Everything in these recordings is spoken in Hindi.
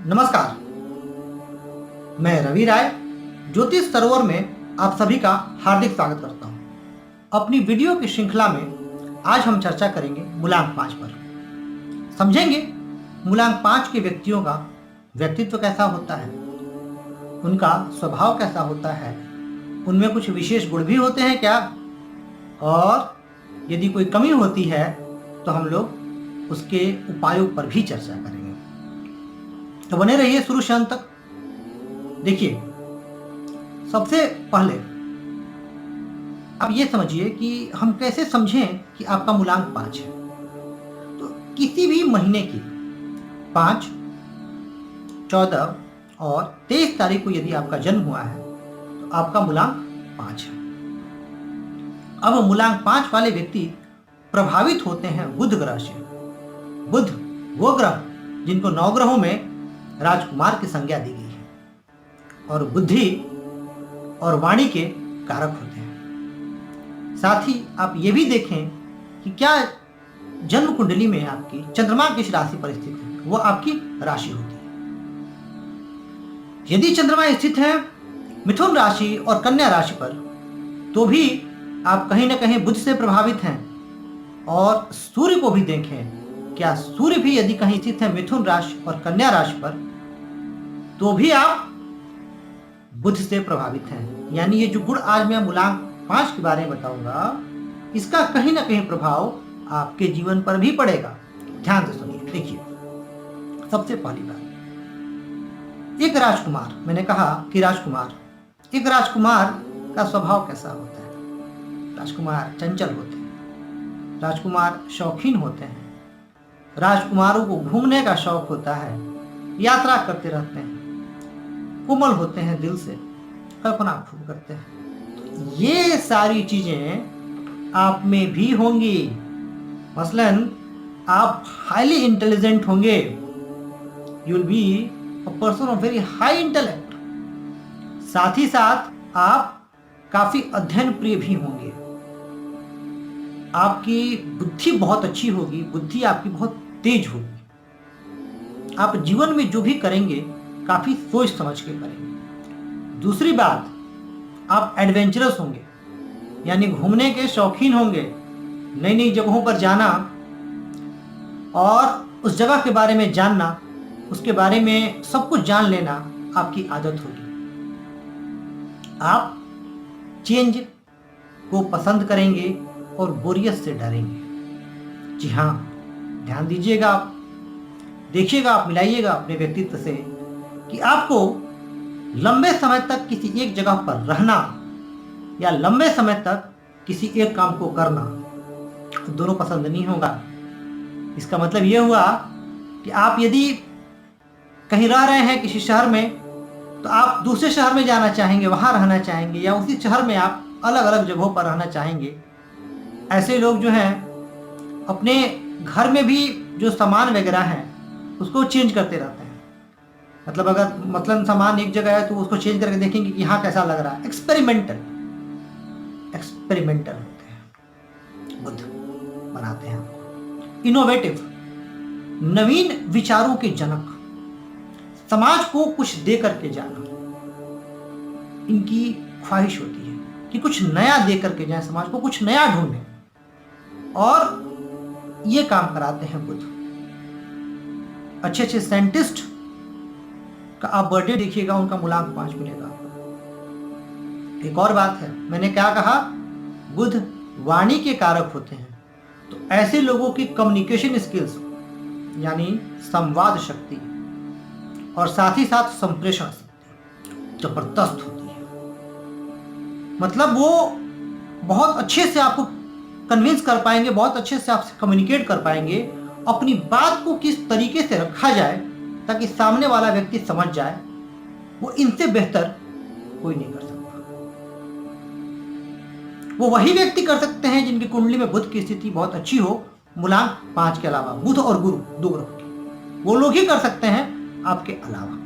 नमस्कार, मैं रवि राय ज्योतिष सरोवर में आप सभी का हार्दिक स्वागत करता हूं। अपनी वीडियो की श्रृंखला में आज हम चर्चा करेंगे मूलांक 5 पर। समझेंगे मूलांक 5 के व्यक्तियों का व्यक्तित्व कैसा होता है, उनका स्वभाव कैसा होता है, उनमें कुछ विशेष गुण भी होते हैं क्या, और यदि कोई कमी होती है तो हम लोग उसके उपायों पर भी चर्चा करेंगे। तो बने रहिए शुरू से अंत तक। देखिए, सबसे पहले आप ये समझिए कि हम कैसे समझें कि आपका मूलांक 5 है। तो किसी भी महीने की 5, 14 और 23 तारीख को यदि आपका जन्म हुआ है तो आपका मूलांक 5 है। अब मूलांक 5 वाले व्यक्ति प्रभावित होते हैं बुध ग्रह से। बुध वो ग्रह जिनको 9 ग्रहों में राजकुमार की संज्ञा दी गई है और बुद्धि और वाणी के कारक होते हैं। साथ ही आप ये भी देखें कि क्या जन्म कुंडली में आपकी चंद्रमा किस राशि पर स्थित है, वो आपकी राशि होती है। यदि चंद्रमा स्थित है मिथुन राशि और कन्या राशि पर तो भी आप कहीं ना कहीं बुध से प्रभावित हैं। और सूर्य को भी देखें, क्या सूर्य भी यदि कहीं स्थित है मिथुन राशि और कन्या राशि पर तो भी आप बुध से प्रभावित हैं। यानी ये जो गुण आज मैं मूलांक 5 के बारे में बताऊंगा, इसका कहीं ना कहीं प्रभाव आपके जीवन पर भी पड़ेगा। ध्यान से सुनिए। देखिए, सबसे पहली बात, एक राजकुमार, मैंने कहा कि एक राजकुमार का स्वभाव कैसा होता है। राजकुमार चंचल होते हैं, राजकुमार शौकीन होते हैं, राजकुमारों को घूमने का शौक होता है, यात्रा करते रहते हैं, कोमल होते हैं, दिल से कल्पना खूब करते हैं। ये सारी चीजें आप में भी होंगी। मसलन आप हाईली इंटेलिजेंट होंगे, you will be a person of very high intellect. साथ ही साथ आप काफी अध्ययन प्रिय भी होंगे। आपकी बुद्धि बहुत अच्छी होगी, बुद्धि आपकी बहुत तेज होगी। आप जीवन में जो भी करेंगे काफी सोच समझ के करेंगे। दूसरी बात, आप एडवेंचरस होंगे, यानी घूमने के शौकीन होंगे। नई नई जगहों पर जाना और उस जगह के बारे में जानना, उसके बारे में सब कुछ जान लेना आपकी आदत होगी। आप चेंज को पसंद करेंगे और बोरियत से डरेंगे। जी हाँ, ध्यान दीजिएगा, आप देखिएगा, आप मिलाइएगा अपने व्यक्तित्व से कि आपको लंबे समय तक किसी एक जगह पर रहना या लंबे समय तक किसी एक काम को करना, दोनों पसंद नहीं होगा। इसका मतलब यह हुआ कि आप यदि कहीं रह रहे हैं किसी शहर में तो आप दूसरे शहर में जाना चाहेंगे, वहां रहना चाहेंगे, या उसी शहर में आप अलग अलग जगहों पर रहना चाहेंगे। ऐसे लोग जो हैं अपने घर में भी जो सामान वगैरह हैं उसको चेंज करते रहते हैं। मतलब अगर सामान एक जगह है तो उसको चेंज करके देखेंगे कि यहाँ कैसा लग रहा है। एक्सपेरिमेंटल होते हैं, बुध बनाते हैं। इनोवेटिव, नवीन विचारों के जनक, समाज को कुछ दे करके जाना इनकी ख्वाहिश होती है कि कुछ नया दे करके जाए, समाज को कुछ नया ढूंढे, और ये काम कराते हैं बुध। अच्छे अच्छे साइंटिस्ट का आप बर्थडे देखिएगा, उनका मूलांक 5 मिलेगा। एक और बात है, मैंने क्या कहा, बुध वाणी के कारक होते हैं। तो ऐसे लोगों की कम्युनिकेशन स्किल्स यानी संवाद शक्ति और साथ ही साथ संप्रेषण शक्ति जबरदस्त होती है। मतलब वो बहुत अच्छे से आपको कन्विंस कर पाएंगे, बहुत अच्छे से आपसे कम्युनिकेट कर पाएंगे। अपनी बात को किस तरीके से रखा जाए ताकि सामने वाला व्यक्ति समझ जाए, वो इनसे बेहतर कोई नहीं कर सकता। वो वही व्यक्ति कर सकते हैं जिनकी कुंडली में बुध की स्थिति बहुत अच्छी हो। मूलांक 5 के अलावा बुध और गुरु 2 ग्रह की, वो लोग ही कर सकते हैं, आपके अलावा।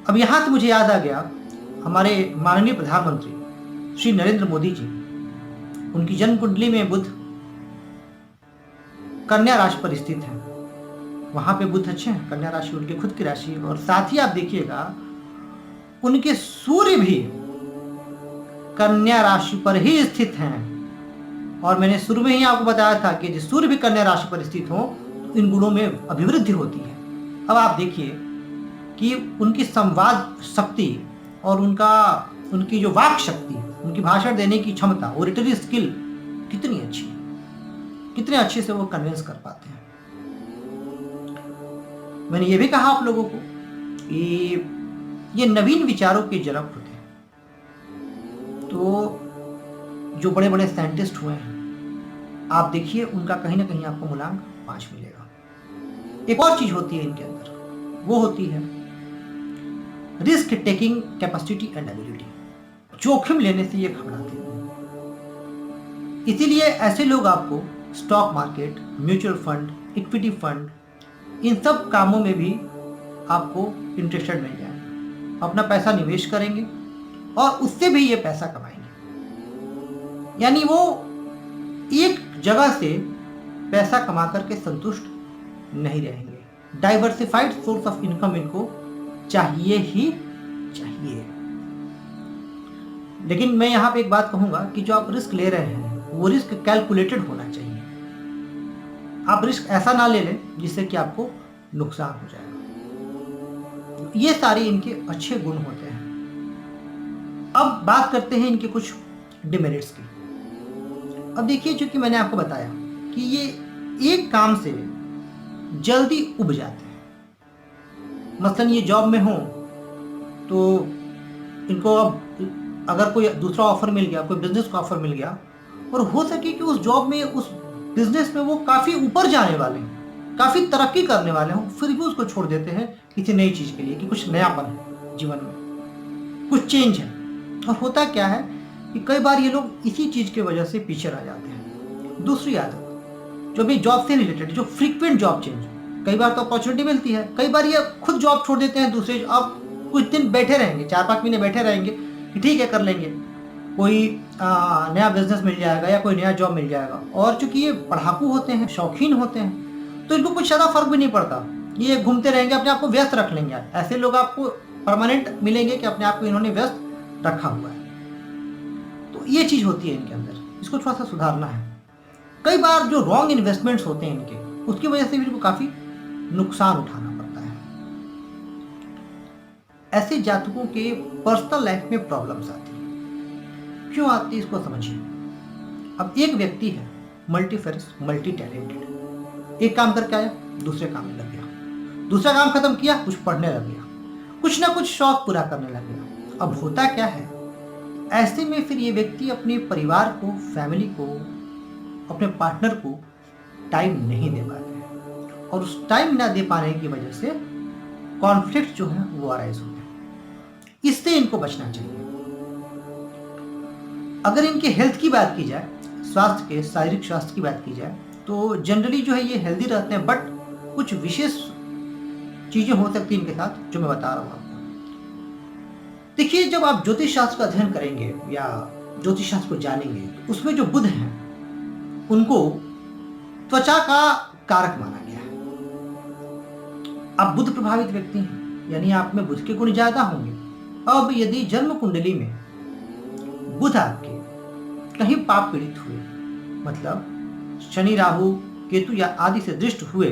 अब यहां से मुझे याद आ गया, हमारे माननीय प्रधानमंत्री श्री नरेंद्र मोदी जी, उनकी जन्म कुंडली में बुध कन्या राशि पर स्थित है। वहाँ पे बुध अच्छे हैं, कन्या राशि उनकी खुद की राशि है। और साथ ही आप देखिएगा उनके सूर्य भी कन्या राशि पर ही स्थित हैं। और मैंने शुरू में ही आपको बताया था कि यदि सूर्य भी कन्या राशि पर स्थित हो तो इन गुणों में अभिवृद्धि होती है। अब आप देखिए कि उनकी संवाद शक्ति और उनकी जो वाक शक्ति, उनकी भाषण देने की क्षमता, ओरेटरी स्किल कितनी अच्छी है, कितने अच्छे से वो कन्विंस कर पाते हैं। मैंने ये भी कहा आप लोगों को कि ये नवीन विचारों के जनक होते हैं। तो जो बड़े बड़े साइंटिस्ट हुए हैं, आप देखिए उनका कहीं ना कहीं आपको मूलांक 5 मिलेगा। एक और चीज होती है इनके अंदर, वो होती है risk taking capacity and ability. जोखिम लेने से ये घबराते हैं, इसीलिए ऐसे लोग आपको stock market, mutual fund, equity fund, इन सब कामों में भी आपको इंटरेस्टेड मिल जाएंगे। अपना पैसा निवेश करेंगे और उससे भी ये पैसा कमाएंगे। यानी वो एक जगह से पैसा कमा करके संतुष्ट नहीं रहेंगे। डाइवर्सिफाइड सोर्स ऑफ इनकम इनको चाहिए ही चाहिए। लेकिन मैं यहाँ पे एक बात कहूंगा कि जो आप रिस्क ले रहे हैं वो रिस्क कैलकुलेटेड होना चाहिए। आप रिस्क ऐसा ना ले लें जिससे कि आपको नुकसान हो जाएगा। ये सारे इनके अच्छे गुण होते हैं। अब बात करते हैं इनके कुछ डिमेरिट्स की। अब देखिए, जो कि मैंने आपको बताया कि ये एक काम से जल्दी उब जाते हैं। मसलन ये जॉब में हो तो इनको अब अगर कोई दूसरा ऑफर मिल गया, कोई बिजनेस का ऑफर मिल गया, और हो सके कि उस जॉब में, उस बिजनेस में वो काफ़ी ऊपर जाने वाले हैं, काफ़ी तरक्की करने वाले हों, फिर भी उसको छोड़ देते हैं किसी नई चीज़ के लिए कि कुछ नयापन है जीवन में, कुछ चेंज है। और होता क्या है कि कई बार ये लोग इसी चीज़ की वजह से पीछे रह जाते हैं। दूसरी आदत जो भी जॉब से रिलेटेड, जो फ्रीक्वेंट जॉब चेंज, कई बार तो अपॉर्चुनिटी मिलती है, कई बार ये खुद जॉब छोड़ देते हैं दूसरे। अब कुछ दिन बैठे रहेंगे, 4-5 महीने बैठे रहेंगे कि ठीक है कर लेंगे, कोई नया बिजनेस मिल जाएगा या कोई नया जॉब मिल जाएगा। और चूंकि ये पढ़ाकू होते हैं, शौकीन होते हैं, तो इनको कुछ ज़्यादा फर्क भी नहीं पड़ता, ये घूमते रहेंगे, अपने आप को व्यस्त रख लेंगे। ऐसे लोग आपको परमानेंट मिलेंगे कि अपने आप को इन्होंने व्यस्त रखा हुआ है। तो ये चीज़ होती है इनके अंदर, इसको थोड़ा सा सुधारना है। कई बार जो रॉन्ग इन्वेस्टमेंट्स होते हैं इनके, उसकी वजह से भी इनको काफ़ी नुकसान उठाना पड़ता है। ऐसे जातकों के पर्सनल लाइफ में प्रॉब्लम्स आती है। क्यों आती है इसको समझिए। अब एक व्यक्ति है मल्टीफेरस, मल्टी टैलेंटेड, एक काम करके आया, दूसरे काम में लग गया, दूसरा काम खत्म किया, कुछ पढ़ने लग गया, कुछ ना कुछ शौक पूरा करने लग गया। अब होता क्या है, ऐसे में फिर ये व्यक्ति अपने परिवार को, फैमिली को, अपने पार्टनर को टाइम नहीं दे पाते हैं। और उस टाइम ना दे पाने की वजह से कॉन्फ्लिक्ट जो है वो अराइज होते हैं। इससे इनको बचना चाहिए। अगर इनके हेल्थ की बात की जाए, स्वास्थ्य के, शारीरिक स्वास्थ्य की बात की जाए, तो जनरली जो है ये हेल्दी रहते हैं, बट कुछ विशेष चीजें हो सकती हैं इनके साथ जो मैं बता रहा हूँ आपको। देखिए, जब आप ज्योतिष शास्त्र का अध्ययन करेंगे या ज्योतिष शास्त्र को जानेंगे, तो उसमें जो बुध हैं उनको त्वचा का कारक माना गया है। आप बुध प्रभावित व्यक्ति हैं, यानी आप में बुध के गुण ज्यादा होंगे। अब यदि जन्म कुंडली में बुध आपके कहीं पाप पीड़ित हुए, मतलब शनि, राहु, केतु या आदि से दृष्ट हुए,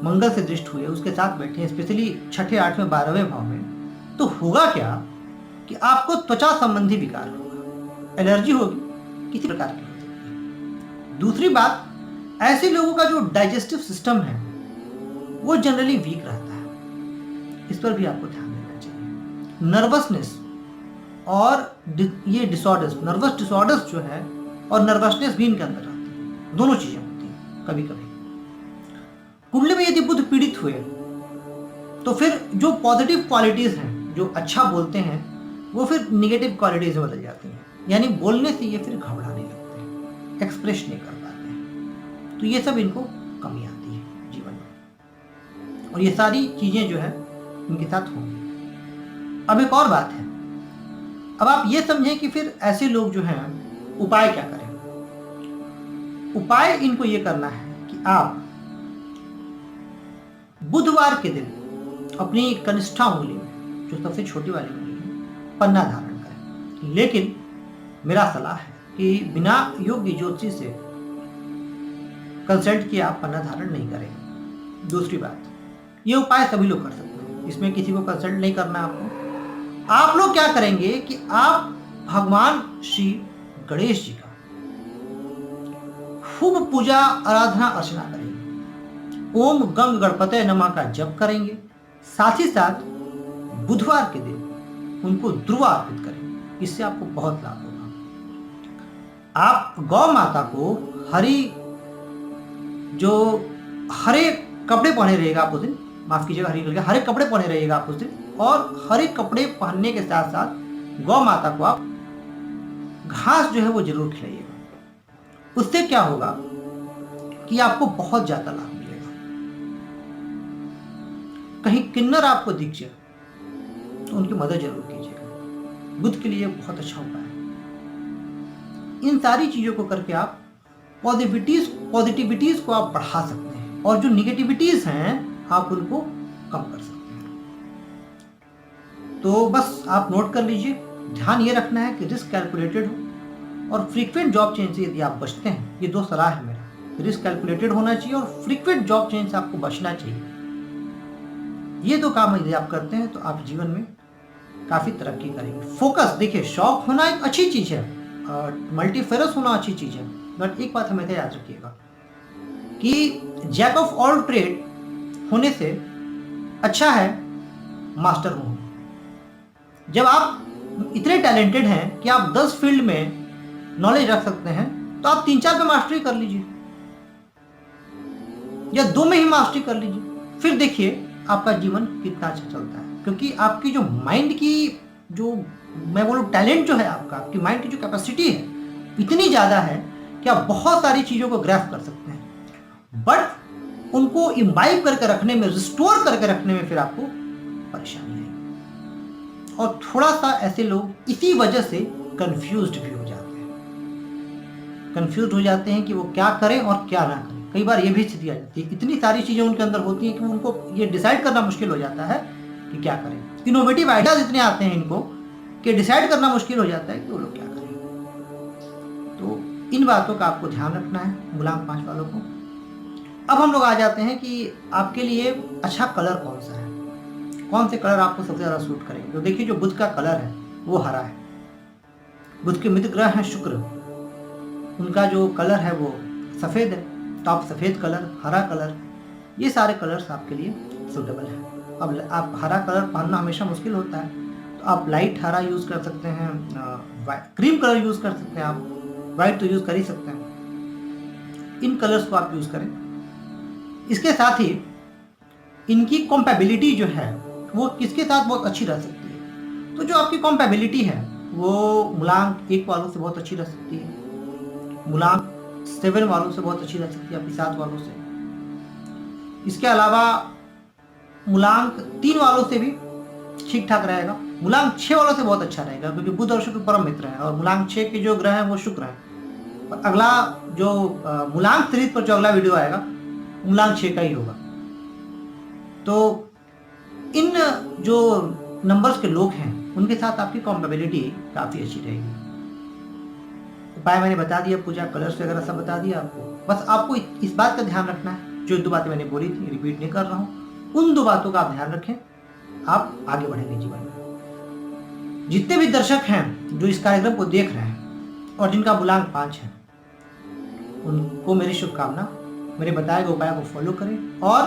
मंगल से दृष्ट हुए, उसके साथ बैठे, स्पेशली 6ठे, 8वें, 12वें भाव में, तो होगा क्या कि आपको त्वचा संबंधी विकार होगा, एलर्जी होगी, किसी प्रकार की हो सकती है। दूसरी बात, ऐसे लोगों का जो डाइजेस्टिव सिस्टम है वो जनरली वीक रहता है, इस पर भी आपको ध्यान देना चाहिए। नर्वसनेस और ये डिसऑर्डर्स, नर्वस डिसऑर्डर्स जो है और नर्वसनेस भी इनके अंदर आती है, दोनों चीजें होती हैं कभी कभी। कुंडली में यदि बुध पीड़ित हुए तो फिर जो पॉजिटिव क्वालिटीज हैं, जो अच्छा बोलते हैं, वो फिर निगेटिव क्वालिटीज में बदल जाती हैं। यानी बोलने से ये फिर घबराने लगते हैं, एक्सप्रेस नहीं कर पाते हैं। तो ये सब इनको कमी आती है जीवन में, और ये सारी चीजें जो है इनके साथ होंगी। अब एक और बात है, अब आप ये समझें कि फिर ऐसे लोग जो हैं उपाय क्या करें। उपाय इनको ये करना है कि आप बुधवार के दिन अपनी कनिष्ठा उंगली में, जो सबसे छोटी वाली उंगली है, पन्ना धारण करें। लेकिन मेरा सलाह है कि बिना योग्य ज्योतिषी से कंसल्ट किए आप पन्ना धारण नहीं करें। दूसरी बात, ये उपाय सभी लोग कर सकते हैं, इसमें किसी को कंसल्ट नहीं करना है आपको। आप लोग क्या करेंगे कि आप भगवान श्री गणेश जी का खूब पूजा आराधना अर्चना करेंगे, ओम गंग गणपते नमः का जप करेंगे। साथ ही साथ बुधवार के दिन उनको ध्रुव अर्पित करेंगे, इससे आपको बहुत लाभ होगा। आप गौ माता को हरे कपड़े पहने रहेगा आप उस दिन, माफ कीजिएगा हरे कपड़े पहने रहेगा आप उस दिन, और हरे कपड़े पहनने के साथ साथ गौ माता को आप घास जो है वो जरूर खिलाइएगा। उससे क्या होगा कि आपको बहुत ज्यादा लाभ मिलेगा। कहीं किन्नर आपको दिख जाए तो उनकी मदद जरूर कीजिएगा, बुध के लिए बहुत अच्छा उपाय है। इन सारी चीजों को करके आप पॉजिटिविटीज को आप बढ़ा सकते हैं, और जो निगेटिविटीज हैं आप उनको कम कर सकते हैं। तो बस आप नोट कर लीजिए, ध्यान ये रखना है कि रिस्क कैलकुलेटेड हो, और फ्रीक्वेंट जॉब चेंज से यदि आप बचते हैं, ये दो सलाह है मेरा, रिस्क कैलकुलेटेड होना चाहिए और फ्रीक्वेंट जॉब चेंज से आपको बचना चाहिए। ये दो काम यदि आप करते हैं तो आप जीवन में काफी तरक्की करेंगे। फोकस, देखिए शौक होना एक अच्छी चीज है, मल्टीफेरस होना अच्छी चीज है, बट एक बात हमेशा याद रखिएगा कि जैक ऑफ ऑल ट्रेड होने से अच्छा है मास्टर होना। जब आप इतने टैलेंटेड हैं कि आप 10 फील्ड में नॉलेज रख सकते हैं, तो आप 3-4 पे मास्टरी कर लीजिए, या 2 में ही मास्टरी कर लीजिए, फिर देखिए आपका जीवन कितना अच्छा चलता है। क्योंकि आपकी जो माइंड की जो मैं बोलूँ टैलेंट जो है आपकी माइंड की जो कैपेसिटी है इतनी ज़्यादा है कि आप बहुत सारी चीज़ों को ग्रैस्प कर सकते हैं, बट उनको इम्बाइब करके रखने में, रिस्टोर करके रखने में फिर आपको परेशानी आएगी। और थोड़ा सा ऐसे लोग इसी वजह से कंफ्यूज्ड भी हो जाते हैं कि वो क्या करें और क्या ना करें। कई बार ये भी स्थिति आ जाती है, इतनी सारी चीज़ें उनके अंदर होती हैं कि उनको ये डिसाइड करना मुश्किल हो जाता है कि क्या करें। इनोवेटिव आइडियाज इतने आते हैं इनको कि डिसाइड करना मुश्किल हो जाता है कि वो लोग क्या करें। तो इन बातों का आपको ध्यान रखना है मूलांक 5 वालों को। अब हम लोग आ जाते हैं कि आपके लिए अच्छा कलर कौन सा है, कौन से कलर आपको सबसे ज़्यादा सूट करेंगे। तो देखिए, जो बुध का कलर है वो हरा है। बुध के मित्र ग्रह हैं शुक्र, उनका जो कलर है वो सफ़ेद है, तो आप सफ़ेद कलर, हरा कलर, ये सारे कलर्स आपके लिए सूटेबल हैं। अब आप हरा कलर पहनना हमेशा मुश्किल होता है, तो आप लाइट हरा यूज़ कर सकते हैं, क्रीम कलर यूज़ कर सकते हैं, आप वाइट तो यूज़ कर ही सकते हैं। इन कलर्स को आप यूज़ करें। इसके साथ ही इनकी कॉम्पैबिलिटी जो है वो किसके साथ बहुत अच्छी रह सकती है। तो जो आपकी कॉम्पैबिलिटी है वो मूलांक 1 वालों से बहुत अच्छी रह सकती है, मूलांक 7 वालों से बहुत अच्छी रह सकती है, आपकी 7 वालों से। इसके अलावा मूलांक 3 वालों से भी ठीक ठाक रहेगा। मूलांक 6 वालों से बहुत अच्छा रहेगा, क्योंकि बुध और शुक्र परम मित्र हैं, और मूलांक 6 के जो ग्रह हैं वो शुक्र हैं। और अगला जो मूलांक सीरीज पर जो अगला वीडियो आएगा मूलांक 6 का ही होगा। तो इन जो नंबर्स के लोग हैं उनके साथ आपकी कॉम्पेबिलिटी काफ़ी अच्छी रहेगी। उपाय मैंने बता दिया, पूजा कलर्स वगैरह सब बता दिया आपको। बस आपको इस बात का ध्यान रखना है, जो 2 बातें मैंने बोली थी रिपीट नहीं कर रहा हूँ, उन 2 बातों का आप ध्यान रखें, आप आगे बढ़ेंगे जीवन में। जितने भी दर्शक हैं जो इस कार्यक्रम को देख रहे हैं और जिनका मूलांक 5 है, उनको मेरी शुभकामना। मेरे बताए गए उपाय को फॉलो करें और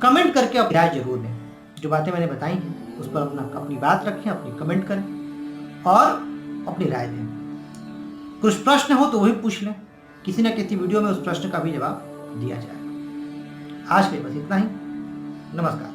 कमेंट करके अपनी राय जरूर दें। जो बातें मैंने बताई हैं उस पर अपनी बात रखें, अपनी कमेंट करें और अपनी राय दें। कुछ प्रश्न हो तो वही पूछ लें, किसी न किसी वीडियो में उस प्रश्न का भी जवाब दिया जाएगा। आज के लिए बस इतना ही। नमस्कार।